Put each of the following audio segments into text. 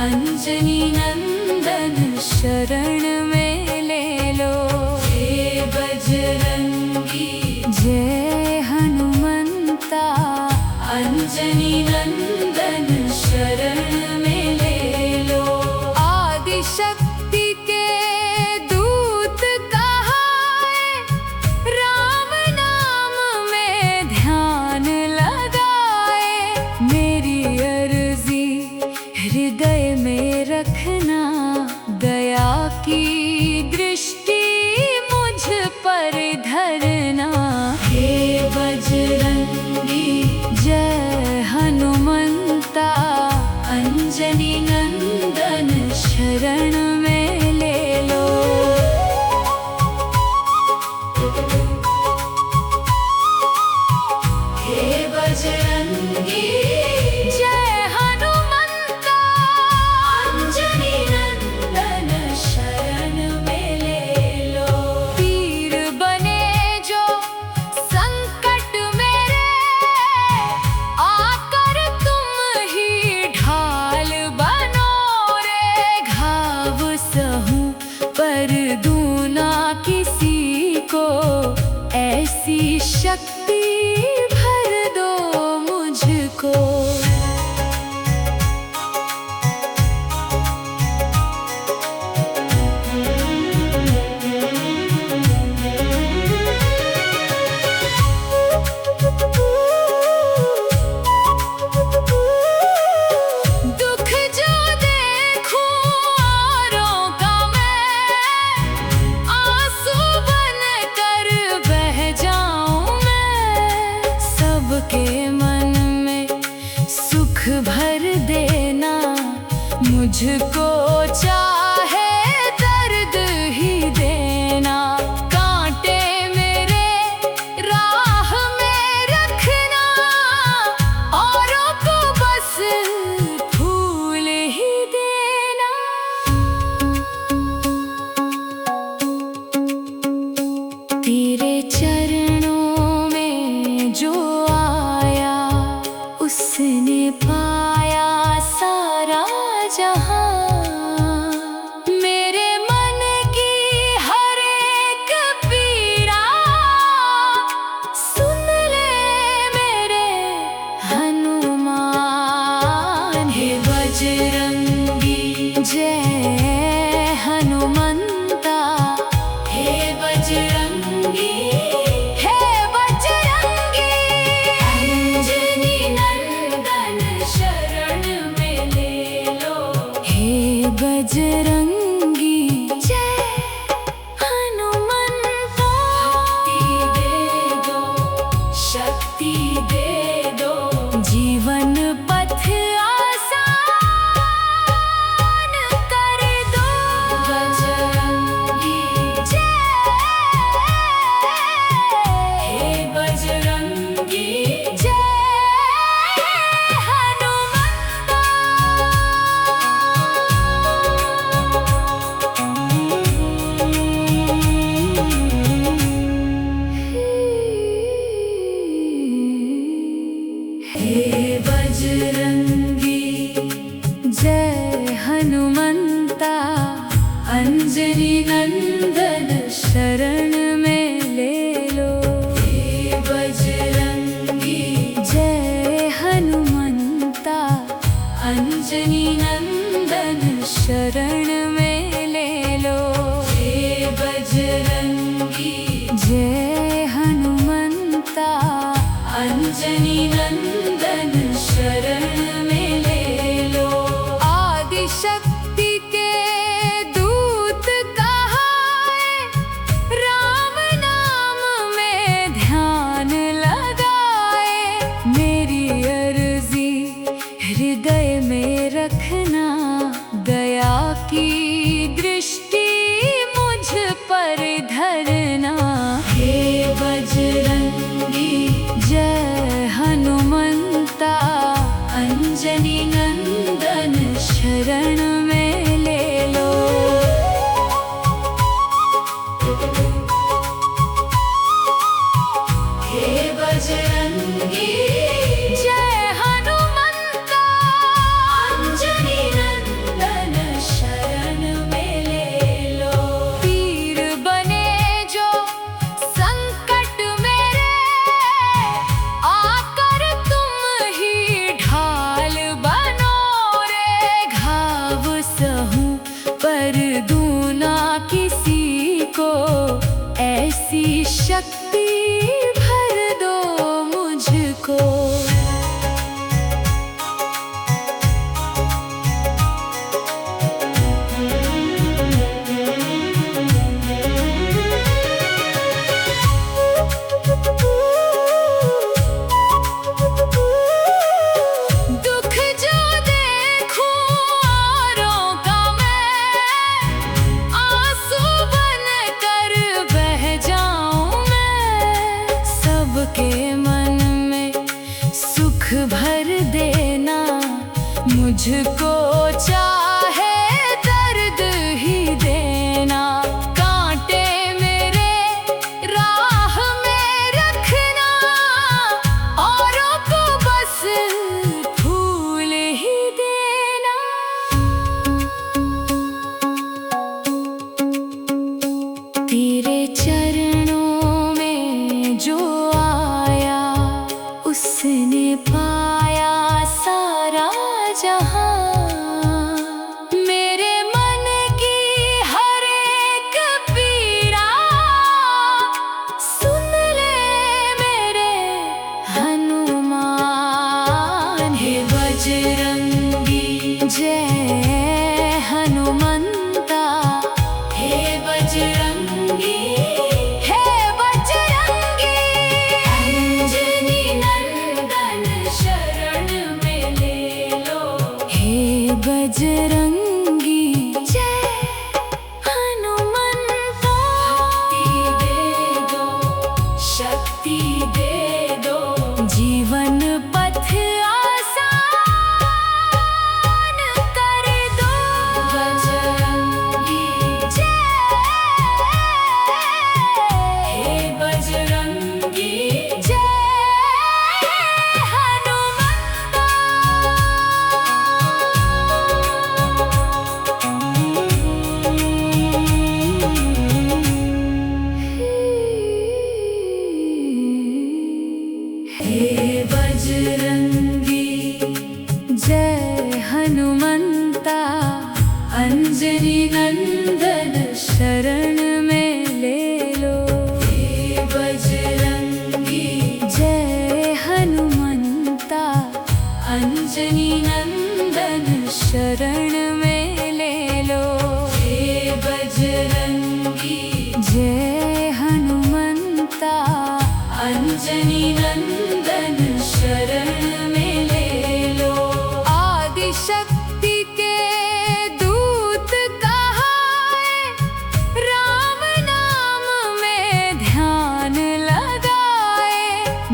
अंजनी नंदन शरण में ले लो। हे बजरंगी जय हनुमंता, अंजनी नंदन शरण में ले लो। आदि शक्ति के दूत कहाए, राम नाम में ध्यान लगाए। मेरी अर्जी हृदय में रखना, दया की दृष्टि मुझ पर धरना। हे बजरंगी जय हनुमंता, अंजनी नंदन शरण में ले लो। हे बजरंगी जय हनुमंता, अंजनी नंदन शरण में ले लो। पीर बने जो संकट मेरे, आकर तुम ही ढाल बनो रे। घाव सहूं पर दूं ना किसी को, ऐसी शक्ति भर दो मुझको। दुख जो देखूं औरों का मैं, आंसू बन कर बह जाऊं मैं। सबके मन में सुख भर देना, मुझको चाहे दर्द ही देना। कांटे मेरे राह में रखना, औरों को बस फूल ही देना। तेरे चरणों में जो आया, उसने पाया सारा जहां। मेरे मन की हर एक पीड़ा सुन ले मेरे हनुमान। हे बजरंगी जय हनुमंता, हे बजरंगी हे बजरंगी, अंजनी नंदन शरण में ले लो। हे बजरंगी जय हनुमंता, शक्ति दे दो, जीवन पथ आसान कर दो। बजरंगी जय, हे बजरंगी जय हनुमंता। हे बजरंगी जय हनुमंता, अंजनी नंदन शरण में ले लो। हे बजरंगी जय हनुमंता, अंजनी नंदन शरण में ले लो। हे बजरंगी जय हनुमंता, अंजनी नंदन शरण में ले लो। आदि शक्ति के दूत कहाए, राम नाम में ध्यान लगाए। मेरी अर्जी हृदय में रखना, दया की दृष्टि मुझ पर धरना। हे बजरंगी जय हनुमंता, अंजनी नंदन शरण में ले लो। हे बजरंगी जय हनुमंता, अंजनी नंदन मुझको चाहे दर्द ही देना, कांटे मेरे राह में रखना, औरों को बस फूल ही देना। तेरे चरणों में जो आया, उसने पाया सारा जहां। मेरे मन की हर एक पीड़ा सुन ले मेरे हनुमान। हे बजरंगी जय हनुमंता, हे बजरंगी, हे बजरंगी। अंजनी नंदन शरण में ले लो, हे बजरंगी जय हनुमंता। शक्ति दे दो, जीवन पथ आसान कर दो। बजरंगी जय, हे बजरंगी जय हनुमंता। हे बजरंगी जय हनुमंता, अंजनी नंदन शरण में ले लो। हे बजरंगी जय हनुमंता, अंजनी नंदन शरण में ले लो। हे बजरंगी जय हनुमंता, अंजनी नंदन शरण में ले लो। आदि शक्ति के दूत कहाए, राम नाम में ध्यान लगाए।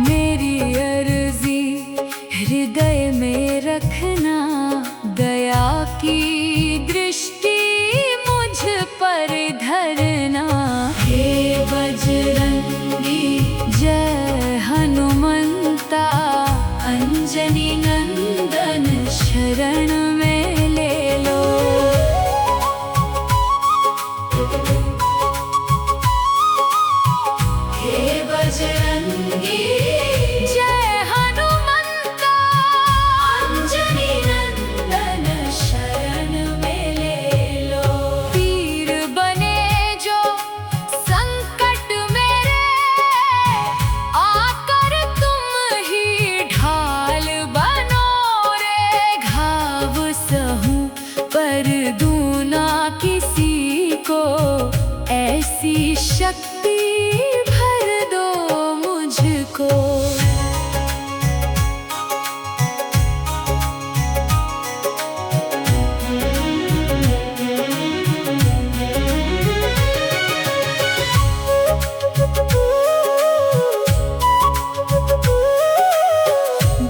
मेरी अर्जी हृदय में रखना, दया की दृष्टि मुझ पर धरना। हे बजरंगी जय हनुमंता, अंजनी नंदन शरण में ले लो। हे बजरंगी जय हनुमंता, अंजनी नंदन शरण में ले लो। पीर बने जो संकट मेरे, आकर तुम ही ढाल बनो रे। घाव सहूं पर दूना किसी को, ऐसी शक्ति भर दो मुझको।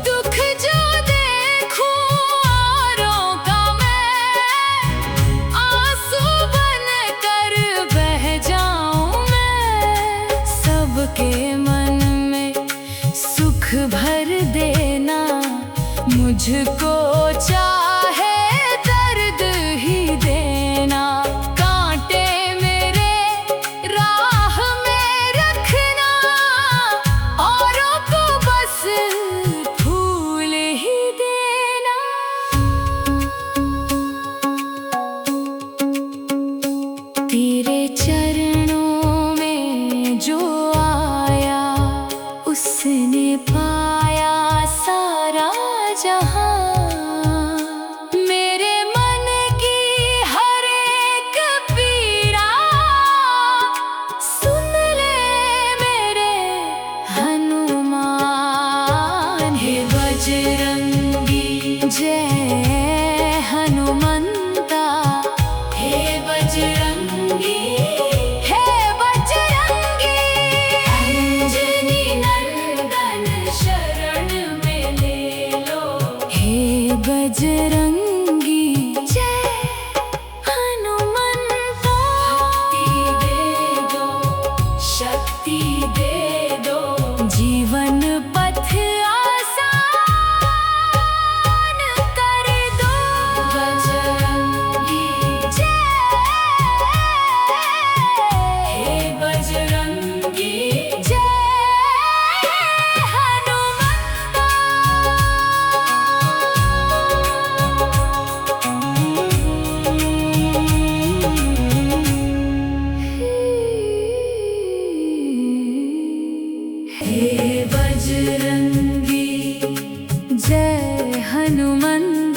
दुख जो देखूं औरों का मैं, आंसू बन कर बह जाऊं मैं। सबके मन में सुख भर देना, मुझको चाहे दर्द ही देना। कांटे मेरे राह में रखना, औरों को बस फूल ही देना। तेरे चरणों में जो आया, उसने पाया सारा जहां। मेरे मन की हर एक पीड़ा सुन ले मेरे हनुमान। हे बजरंगी जय हनुमंता, हे बजरंगी, हे बजरंगी। अंजनी नंदन शरण में ले लो, हे बजरंगी।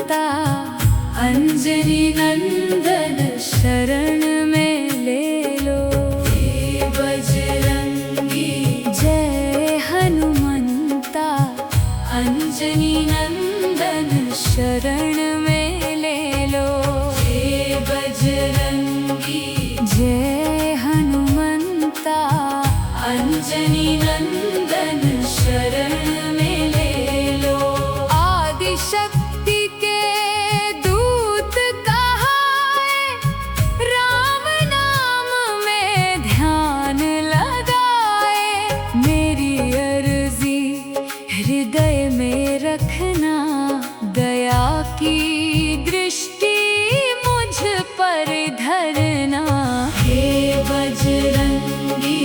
मनता अंजनी नंदन शरण में ले लो। हे बजरंगी जय हनुमंता अंजनी नंदन शरण में ले लो। हे बजरंगी जय हनुमंता अंजनी नंदन शरण में ले लो। आदिशक्ति के दूत कहाए, राम नाम में ध्यान लगाए। मेरी अर्जी हृदय में रखना, दया की दृष्टि मुझ पर धरना। हे बजरंगी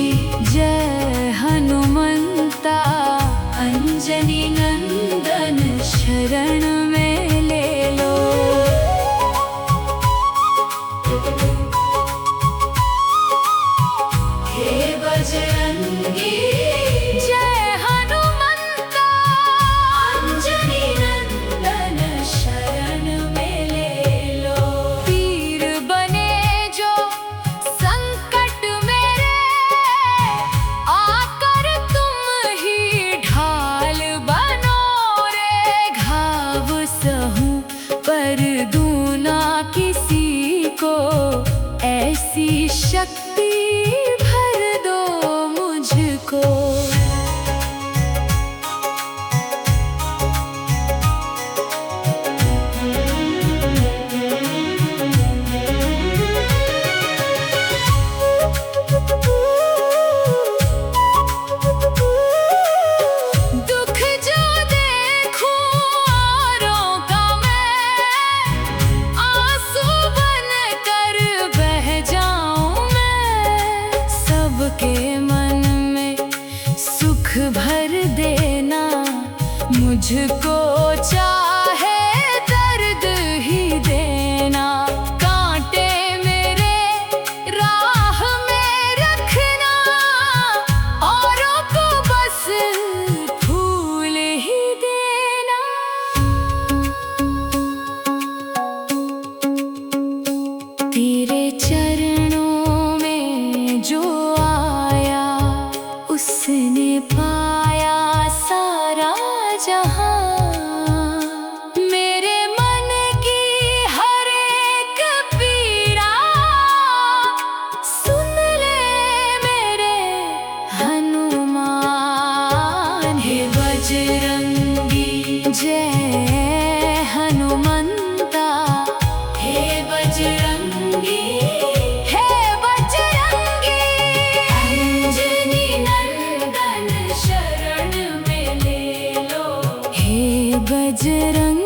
जय हनुमंता अंजनी नंदन शरण में ले लो। हे बजरंगी जय हनुमंता अंजनी नंदन शरण में ले लो। पीर बने जो संकट मेरे, आकर तुम ही ढाल बनो रे। घाव सहूं पर दूं ना किसी को, ऐसी शक्ति भर दो मुझको। दुख जो देखूं औरों का मैं, आंसू बन कर बह जाऊं मैं। सबके मन में सुख भर देना, मुझको चाहे दर्द ही देना। कांटे मेरे राह में रखना, औरों को बस फूल ही देना। तेरे चरणों में जो आया, उसने पाया सारा जहां। मेरे मन की हर एक पीड़ा सुन ले मेरे हनुमान। हे बजरंगी जय हनुमंता हे बजरंगी अंजनी नंदन शरण में ले लो। हे बजरंगी